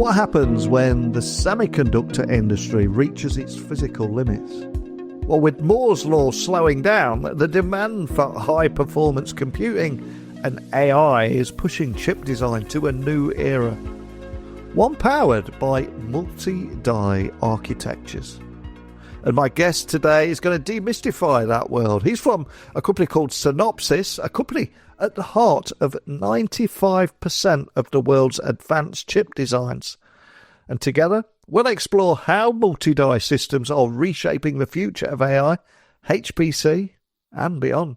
What happens when the semiconductor industry reaches its physical limits? Well, with Moore's law slowing down, the demand for high-performance computing and AI is pushing chip design to a new era, one powered by multi-die architectures. And my guest today is going to demystify that world. He's from a company called Synopsys, a company at the heart of 95% of the world's advanced chip designs. And together, we'll explore how multi-die systems are reshaping the future of AI, HPC, and beyond.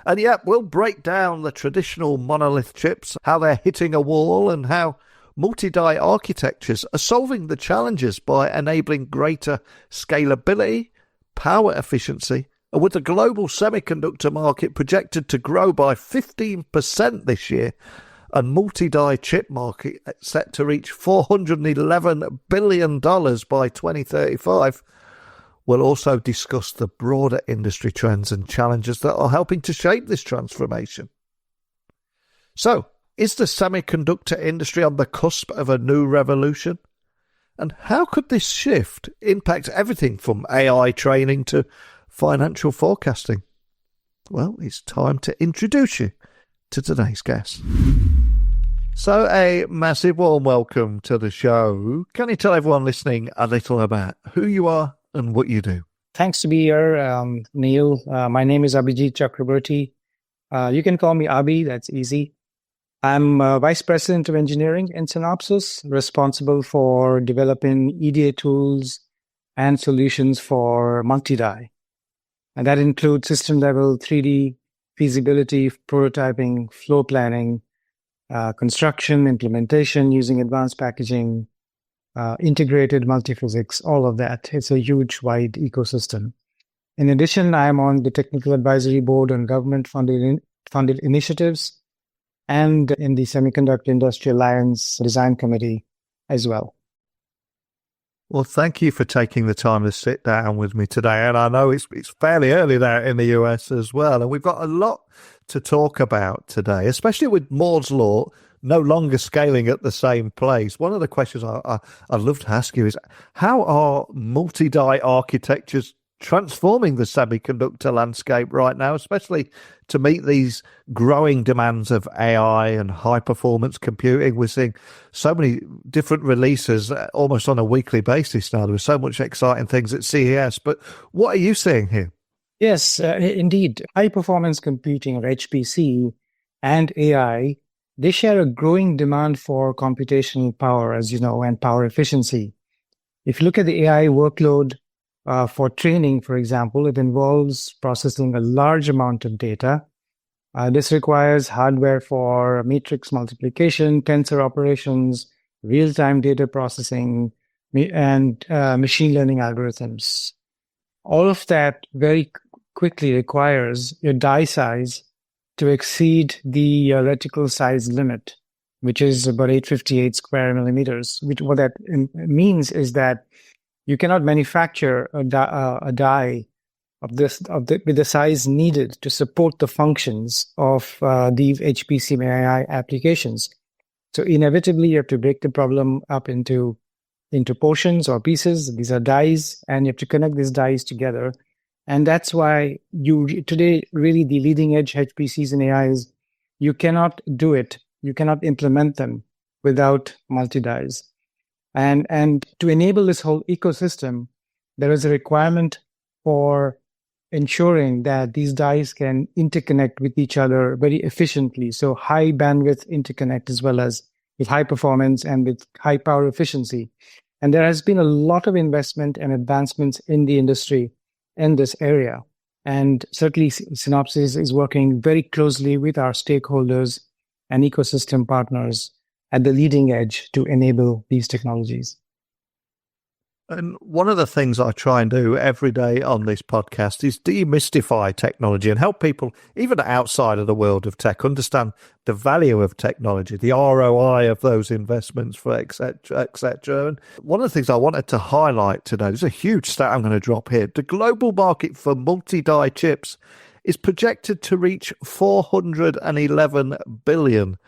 And yet, we'll break down the traditional monolith chips, how they're hitting a wall, and how multi-die architectures are solving the challenges by enabling greater scalability, power efficiency, and with the global semiconductor market projected to grow by 15% this year, and multi-die chip market set to reach $411 billion by 2035, we'll also discuss the broader industry trends and challenges that are helping to shape this transformation. So, is the semiconductor industry on the cusp of a new revolution? And how could this shift impact everything from AI training to financial forecasting? Well, it's time to introduce you to today's guest. So, a massive warm welcome to the show. Can you tell everyone listening a little about who you are and what you do? Thanks to be here, Neil. My name is Abhijeet Chakraborty. You can call me Abhi, that's easy. I'm Vice President of Engineering in Synopsys, responsible for developing EDA tools and solutions for multi-die. And that includes system-level 3D, feasibility, prototyping, floor planning, construction, implementation using advanced packaging, integrated multiphysics, all of that. It's a huge, wide ecosystem. In addition, I'm on the Technical Advisory Board on government-funded initiatives and in the Semiconductor Industry Alliance Design Committee as well. Well, thank you for taking the time to sit down with me today. And I know it's fairly early there in the US as well. And we've got a lot to talk about today, especially with Moore's law no longer scaling at the same place. One of the questions I'd love to ask you is, how are multi-die architectures transforming the semiconductor landscape right now, especially to meet these growing demands of AI and high-performance computing? We're seeing so many different releases almost on a weekly basis now. There's so much exciting things at CES. But what are you seeing here? Yes, indeed. High-performance computing, or HPC, and AI, they share a growing demand for computational power, as you know, and power efficiency. If you look at the AI workload, for training, for example, it involves processing a large amount of data. This requires hardware for matrix multiplication, tensor operations, real-time data processing, and machine learning algorithms. All of that very quickly requires your die size to exceed the reticle size limit, which is about 858 square millimeters. What that means is that you cannot manufacture a die with the size needed to support the functions of these HPC and AI applications. So inevitably, you have to break the problem up into portions or pieces. These are dies, and you have to connect these dies together. And that's why today, really, the leading edge HPCs and AIs, you cannot do it. You cannot implement them without multi-dies. And to enable this whole ecosystem, there is a requirement for ensuring that these dies can interconnect with each other very efficiently. So high bandwidth interconnect, as well as with high performance and with high power efficiency. And there has been a lot of investment and advancements in the industry in this area. And certainly Synopsys is working very closely with our stakeholders and ecosystem partners at the leading edge to enable these technologies. And one of the things I try and do every day on this podcast is demystify technology and help people, even outside of the world of tech, understand the value of technology, the ROI of those investments, for et cetera. And one of the things I wanted to highlight today, there's a huge stat I'm going to drop here. The global market for multi-die chips is projected to reach $411 billion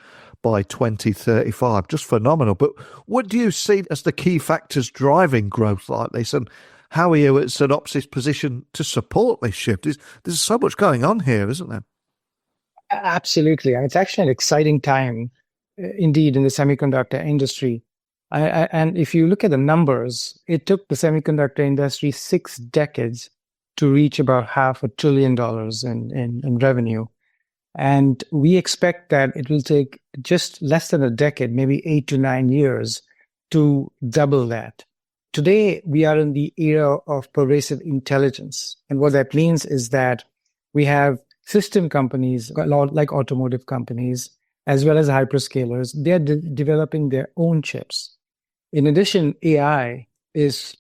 by 2035. Just phenomenal. But what do you see as the key factors driving growth like this? And how are you at Synopsys positioned to support this shift? There's so much going on here, isn't there? Absolutely. And it's actually an exciting time, indeed, in the semiconductor industry. And if you look at the numbers, it took the semiconductor industry 6 decades to reach about $500 billion in revenue. And we expect that it will take just less than a decade, maybe 8 to 9 years, to double that. Today, we are in the era of pervasive intelligence. And what that means is that we have system companies, a lot like automotive companies, as well as hyperscalers. They're developing their own chips. In addition, AI is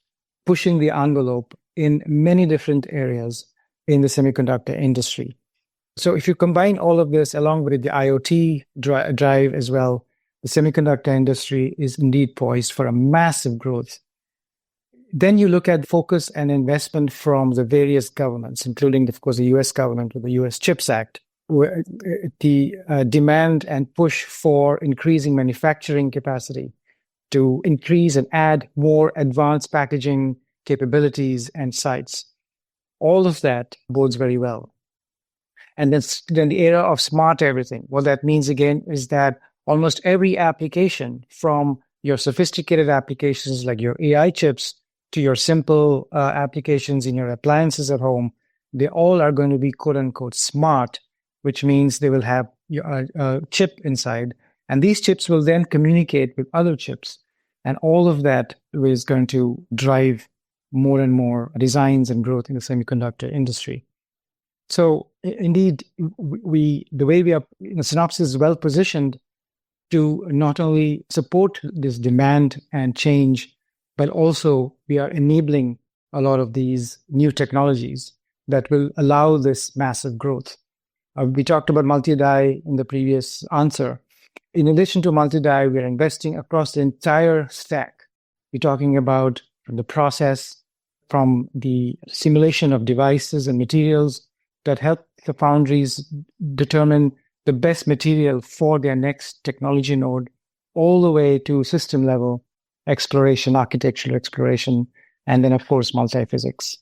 pushing the envelope in many different areas in the semiconductor industry. So if you combine all of this along with the IoT drive as well, the semiconductor industry is indeed poised for a massive growth. Then you look at focus and investment from the various governments, including, of course, the US government with the US CHIPS Act, where the demand and push for increasing manufacturing capacity to increase and add more advanced packaging capabilities and sites. All of that bodes very well. And then the era of smart everything. What that means, again, is that almost every application, from your sophisticated applications like your AI chips to your simple applications in your appliances at home, they all are going to be quote unquote smart, which means they will have a chip inside. And these chips will then communicate with other chips. And all of that is going to drive more and more designs and growth in the semiconductor industry. So indeed, the way we are, Synopsys is well positioned to not only support this demand and change, but also we are enabling a lot of these new technologies that will allow this massive growth. We talked about multi-die in the previous answer. In addition to multi-die, we're investing across the entire stack. We're talking about from the process, from the simulation of devices and materials that help the foundries determine the best material for their next technology node, all the way to system level exploration, architectural exploration, and then, of course, multi-physics.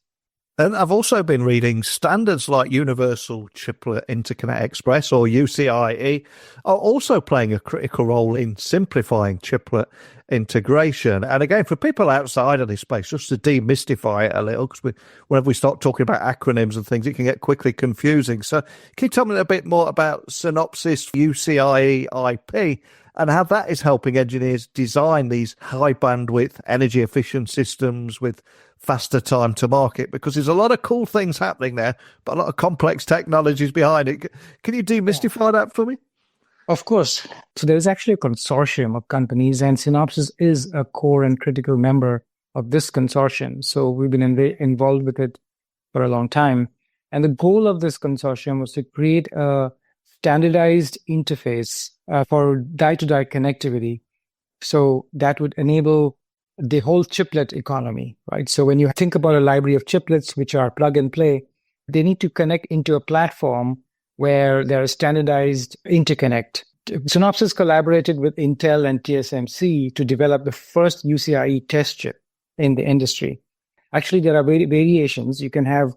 And I've also been reading standards like Universal Chiplet Interconnect Express, or UCIe, are also playing a critical role in simplifying chiplet integration. And again, for people outside of this space, just to demystify it a little, because whenever we start talking about acronyms and things, it can get quickly confusing. So can you tell me a bit more about Synopsys UCIe IP and how that is helping engineers design these high bandwidth, energy efficient systems with faster time to market? Because there's a lot of cool things happening there, but a lot of complex technologies behind it. Can you demystify that for me? Of course. So there's actually a consortium of companies, and Synopsys is a core and critical member of this consortium. So we've been involved with it for a long time. And the goal of this consortium was to create a standardized interface for die-to-die connectivity. So that would enable the whole chiplet economy, right? So when you think about a library of chiplets, which are plug and play, they need to connect into a platform where there is standardized interconnect. Synopsys collaborated with Intel and TSMC to develop the first UCIe test chip in the industry. Actually, there are variations. You can have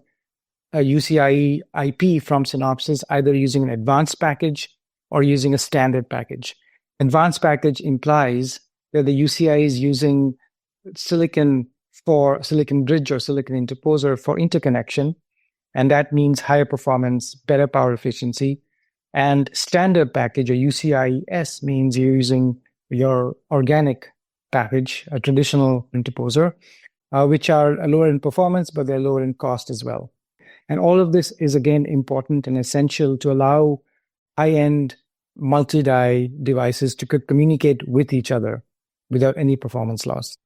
a UCIe IP from Synopsys, either using an advanced package or using a standard package. Advanced package implies that the UCIe is using silicon bridge or silicon interposer for interconnection. And that means higher performance, better power efficiency. And standard package, or UCIe means you're using your organic package, a traditional interposer, which are lower in performance, but they're lower in cost as well. And all of this is, again, important and essential to allow high-end multi-die devices to communicate with each other without any performance loss.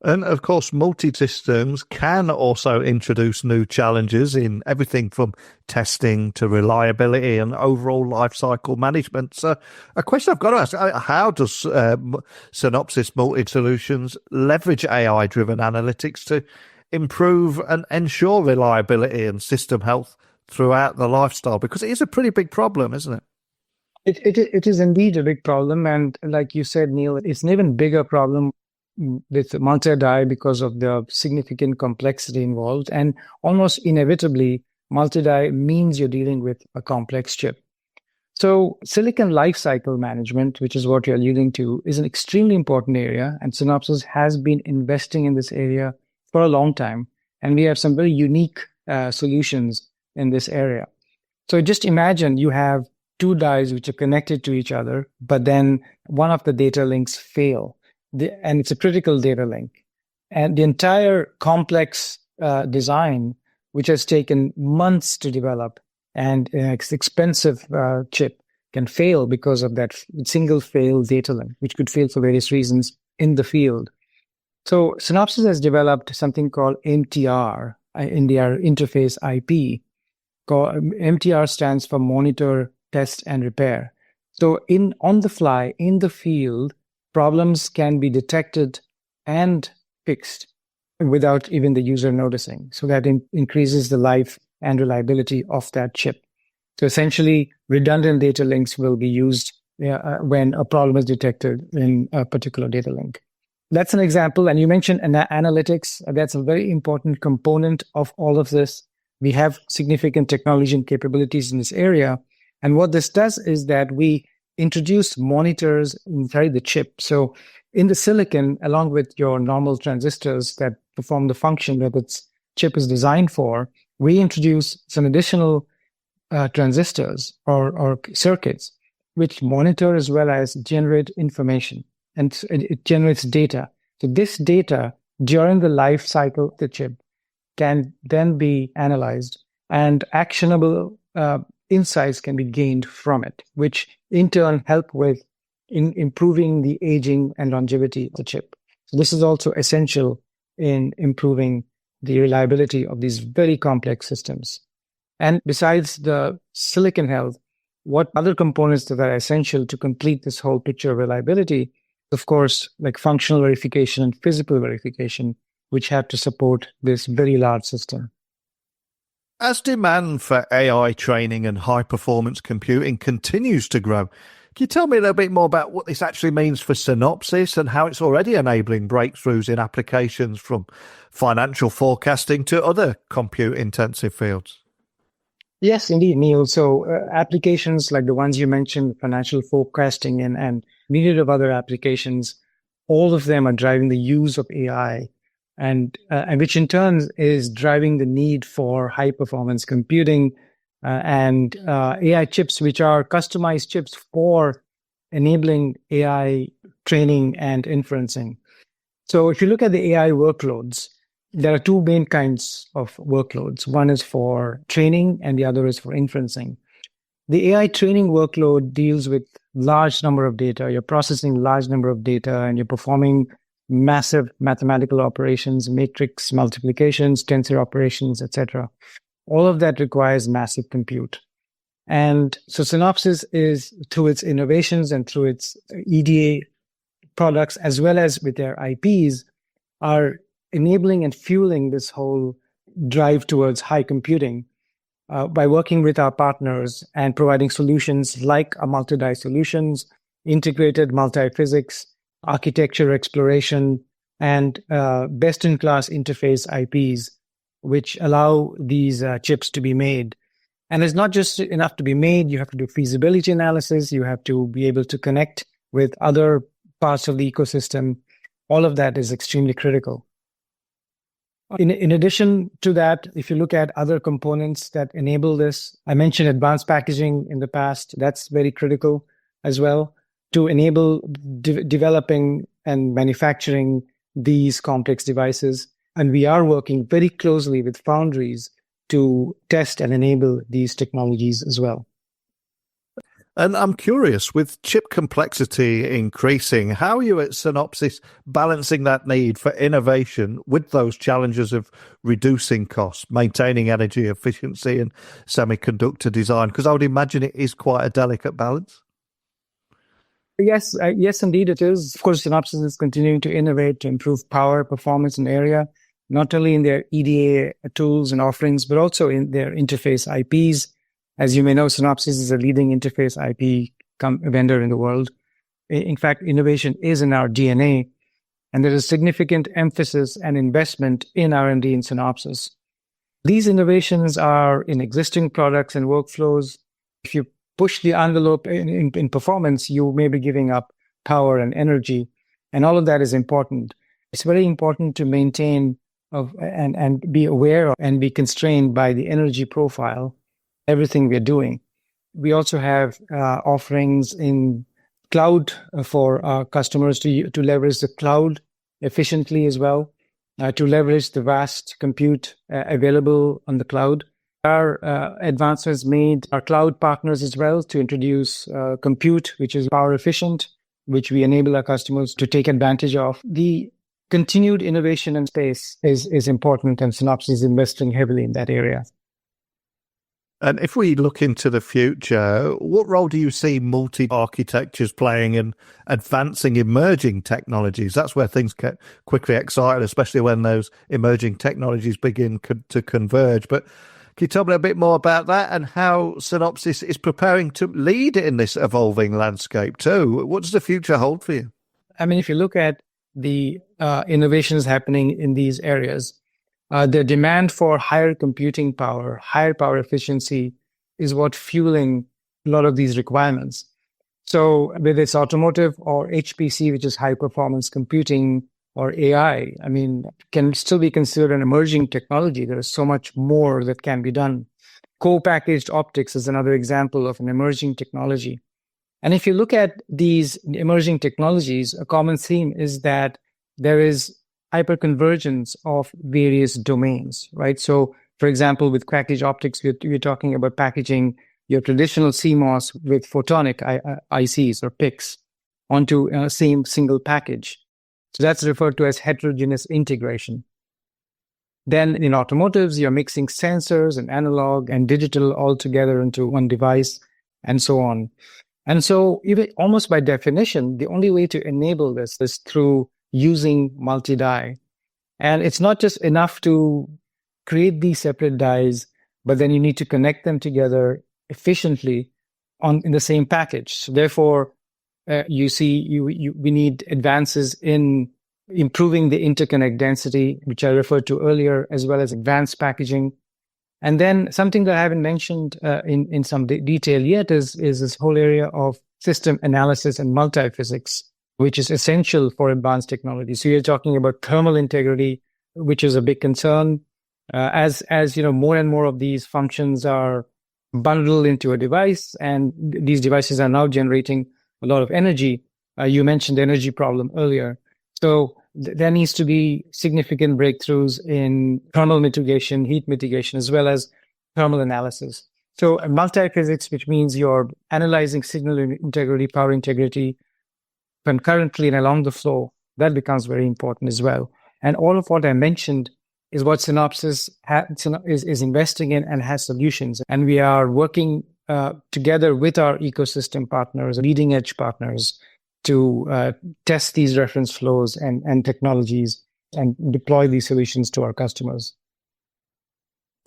And of course, multi-systems can also introduce new challenges in everything from testing to reliability and overall lifecycle management. So a question I've got to ask, how does Synopsys Multi-Solutions leverage AI-driven analytics to improve and ensure reliability and system health throughout the lifestyle? Because it is a pretty big problem, isn't it? It is indeed a big problem. And like you said, Neil, it's an even bigger problem with multi-die because of the significant complexity involved. And almost inevitably, multi-die means you're dealing with a complex chip. So silicon lifecycle management, which is what you're alluding to, is an extremely important area. And Synopsys has been investing in this area for a long time. And we have some very unique solutions in this area. So just imagine you have two dies which are connected to each other, but then one of the data links fail, and it's a critical data link. And the entire complex design, which has taken months to develop, and expensive chip can fail because of that single fail data link, which could fail for various reasons in the field. So Synopsys has developed something called MTR in their interface IP. MTR stands for monitor, test, and repair. So on the fly, in the field, problems can be detected and fixed without even the user noticing. So that increases the life and reliability of that chip. So essentially, redundant data links will be used when a problem is detected in a particular data link. That's an example. And you mentioned analytics. That's a very important component of all of this. We have significant technology and capabilities in this area. And what this does is that we introduce monitors inside the chip. So in the silicon, along with your normal transistors that perform the function that its chip is designed for, we introduce some additional transistors or circuits which monitor as well as generate information. And it generates data. So this data during the life cycle of the chip can then be analyzed, and actionable insights can be gained from it, which in turn help with improving the aging and longevity of the chip. So this is also essential in improving the reliability of these very complex systems. And besides the silicon health, what other components that are essential to complete this whole picture of reliability? Of course, like functional verification and physical verification, which have to support this very large system. As demand for AI training and high-performance computing continues to grow, can you tell me a little bit more about what this actually means for Synopsys and how it's already enabling breakthroughs in applications from financial forecasting to other compute-intensive fields? Yes, indeed, Neil. So applications like the ones you mentioned, financial forecasting and myriad of other applications, all of them are driving the use of AI, and which in turn is driving the need for high-performance computing and AI chips, which are customized chips for enabling AI training and inferencing. So if you look at the AI workloads, there are two main kinds of workloads. One is for training and the other is for inferencing. The AI training workload deals with large number of data. You're processing large number of data and you're performing massive mathematical operations, matrix multiplications, tensor operations, etc. All of that requires massive compute. And so Synopsys is, through its innovations and through its EDA products, as well as with their IPs, are enabling and fueling this whole drive towards high computing by working with our partners and providing solutions like our multi-die solutions, integrated multi-physics, architecture exploration, and best-in-class interface IPs, which allow these chips to be made. And it's not just enough to be made. You have to do feasibility analysis. You have to be able to connect with other parts of the ecosystem. All of that is extremely critical. In addition to that, if you look at other components that enable this, I mentioned advanced packaging in the past. That's very critical as well to enable developing and manufacturing these complex devices. And we are working very closely with foundries to test and enable these technologies as well. And I'm curious, with chip complexity increasing, how are you at Synopsys balancing that need for innovation with those challenges of reducing costs, maintaining energy efficiency and semiconductor design? Because I would imagine it is quite a delicate balance. Yes, indeed it is. Of course, Synopsys is continuing to innovate to improve power, performance, and area, not only in their EDA tools and offerings, but also in their interface IPs. As you may know, Synopsys is a leading interface IP vendor in the world. In fact, innovation is in our DNA, and there is significant emphasis and investment in R&D in Synopsys. These innovations are in existing products and workflows. If you push the envelope in performance, you may be giving up power and energy, and all of that is important. It's very important to maintain and be aware of and be constrained by the energy profile, everything we're doing. We also have offerings in cloud for our customers to leverage the cloud efficiently as well, to leverage the vast compute available on the cloud. Our advancements made our cloud partners as well to introduce compute, which is power efficient, which we enable our customers to take advantage of. The continued innovation in space is important, and Synopsys is investing heavily in that area. And if we look into the future, what role do you see multi-architectures playing in advancing emerging technologies? That's where things get quickly excited, especially when those emerging technologies begin to converge. But can you tell me a bit more about that and how Synopsys is preparing to lead in this evolving landscape too? What does the future hold for you? I mean, if you look at the innovations happening in these areas, the demand for higher computing power, higher power efficiency is what's fueling a lot of these requirements. So whether it's automotive or HPC, which is high performance computing, or AI, I mean, can still be considered an emerging technology. There is so much more that can be done. Co-packaged optics is another example of an emerging technology. And if you look at these emerging technologies, a common theme is that there is hyperconvergence of various domains, right? So, for example, with packaged optics, we're talking about packaging your traditional CMOS with photonic ICs or PICs onto a same single package. So that's referred to as heterogeneous integration. Then in automotives, you're mixing sensors and analog and digital all together into one device, and so on. And so even almost by definition, the only way to enable this is through using multi-die. And it's not just enough to create these separate dies, but then you need to connect them together efficiently in the same package. So therefore, we need advances in improving the interconnect density, which I referred to earlier, as well as advanced packaging. And then something that I haven't mentioned in some detail yet is this whole area of system analysis and multiphysics, which is essential for advanced technology. So you're talking about thermal integrity, which is a big concern. As you know, more and more of these functions are bundled into a device, and these devices are now generating a lot of energy. You mentioned the energy problem earlier. So there needs to be significant breakthroughs in thermal mitigation, heat mitigation, as well as thermal analysis. So multiphysics, which means you're analyzing signal integrity, power integrity concurrently and along the flow, that becomes very important as well. And all of what I mentioned is what Synopsys is investing in and has solutions. And we are working together with our ecosystem partners, leading edge partners, to test these reference flows and technologies and deploy these solutions to our customers.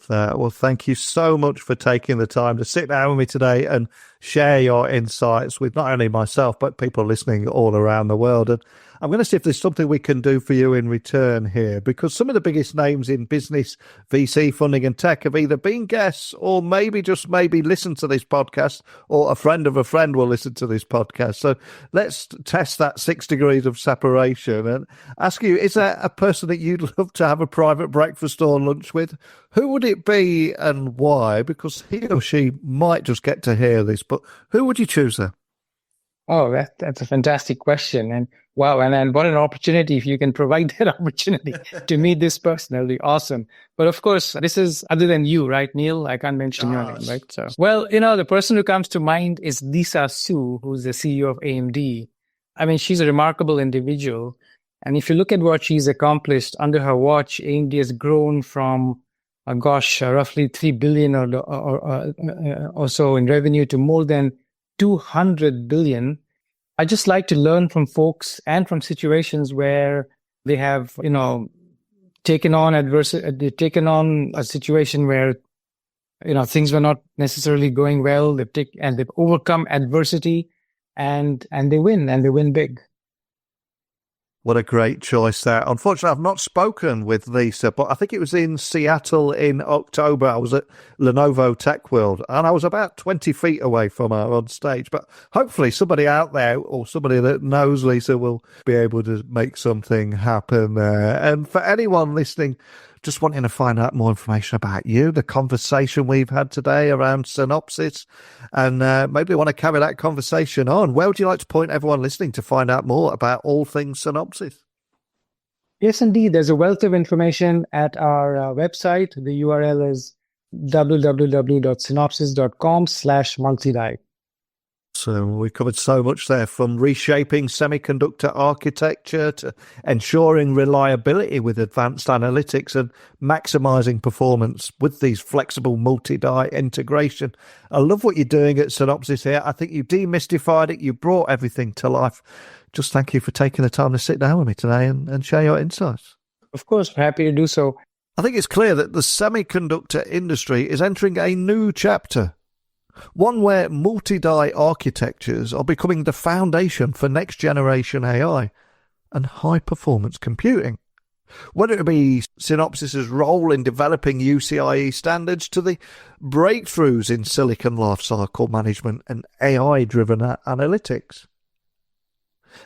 Well, thank you so much for taking the time to sit down with me today and share your insights with not only myself, but people listening all around the world. And I'm going to see if there's something we can do for you in return here, because some of the biggest names in business, VC funding and tech have either been guests or maybe listen to this podcast, or a friend of a friend will listen to this podcast. So let's test that 6 degrees of separation and ask you, is there a person that you'd love to have a private breakfast or lunch with? Who would it be and why? Because he or she might just get to hear this, but who would you choose there? Oh, that's a fantastic question. And wow, and what an opportunity if you can provide that opportunity to meet this person. That'll be awesome. But of course, this is other than you, right, Neil? I can't mention your name, right? So, well, the person who comes to mind is Lisa Su, who's the CEO of AMD. I mean, she's a remarkable individual. And if you look at what she's accomplished under her watch, AMD has grown from roughly 3 billion or so in revenue to more than 200 billion. I just like to learn from folks and from situations where they have, taken on a situation where, things were not necessarily going well. They've overcome adversity and they win big. What a great choice there. Unfortunately, I've not spoken with Lisa, but I think it was in Seattle in October. I was at Lenovo Tech World, and I was about 20 feet away from her on stage. But hopefully somebody out there or somebody that knows Lisa will be able to make something happen there. And for anyone listening, just wanting to find out more information about you, the conversation we've had today around Synopsys, and maybe want to carry that conversation on, where would you like to point everyone listening to find out more about all things Synopsys? Yes, indeed. There's a wealth of information at our website. The URL is www.synopsys.com/multidie. So we covered so much there, from reshaping semiconductor architecture to ensuring reliability with advanced analytics and maximizing performance with these flexible multi-die integration. I love what you're doing at Synopsys here. I think you demystified it. You brought everything to life. Just thank you for taking the time to sit down with me today and share your insights. Of course, happy to do so. I think it's clear that the semiconductor industry is entering a new chapter. One where multi-die architectures are becoming the foundation for next-generation AI and high-performance computing. Whether it be Synopsys' role in developing UCIe standards to the breakthroughs in silicon lifecycle management and AI-driven analytics.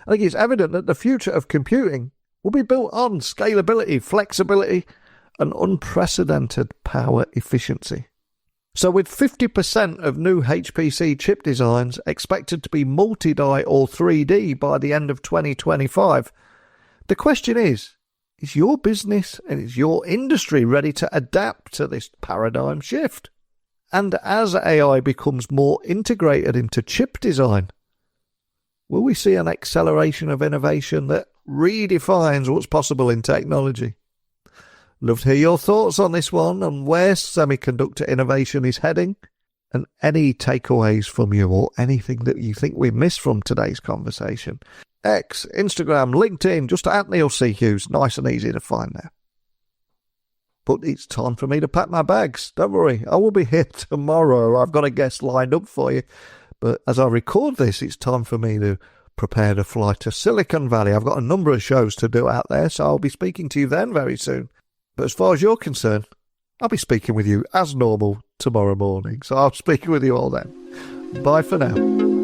I think it's evident that the future of computing will be built on scalability, flexibility, and unprecedented power efficiency. So with 50% of new HPC chip designs expected to be multi-die or 3D by the end of 2025, the question is your business and is your industry ready to adapt to this paradigm shift? And as AI becomes more integrated into chip design, will we see an acceleration of innovation that redefines what's possible in technology? Love to hear your thoughts on this one and where semiconductor innovation is heading, and any takeaways from you or anything that you think we missed from today's conversation. X, Instagram, LinkedIn, just at Neil C. Hughes. Nice and easy to find there. But it's time for me to pack my bags. Don't worry, I will be here tomorrow. I've got a guest lined up for you. But as I record this, it's time for me to prepare to fly to Silicon Valley. I've got a number of shows to do out there, so I'll be speaking to you then very soon. But as far as you're concerned, I'll be speaking with you as normal tomorrow morning. So I'll speak with you all then. Bye for now.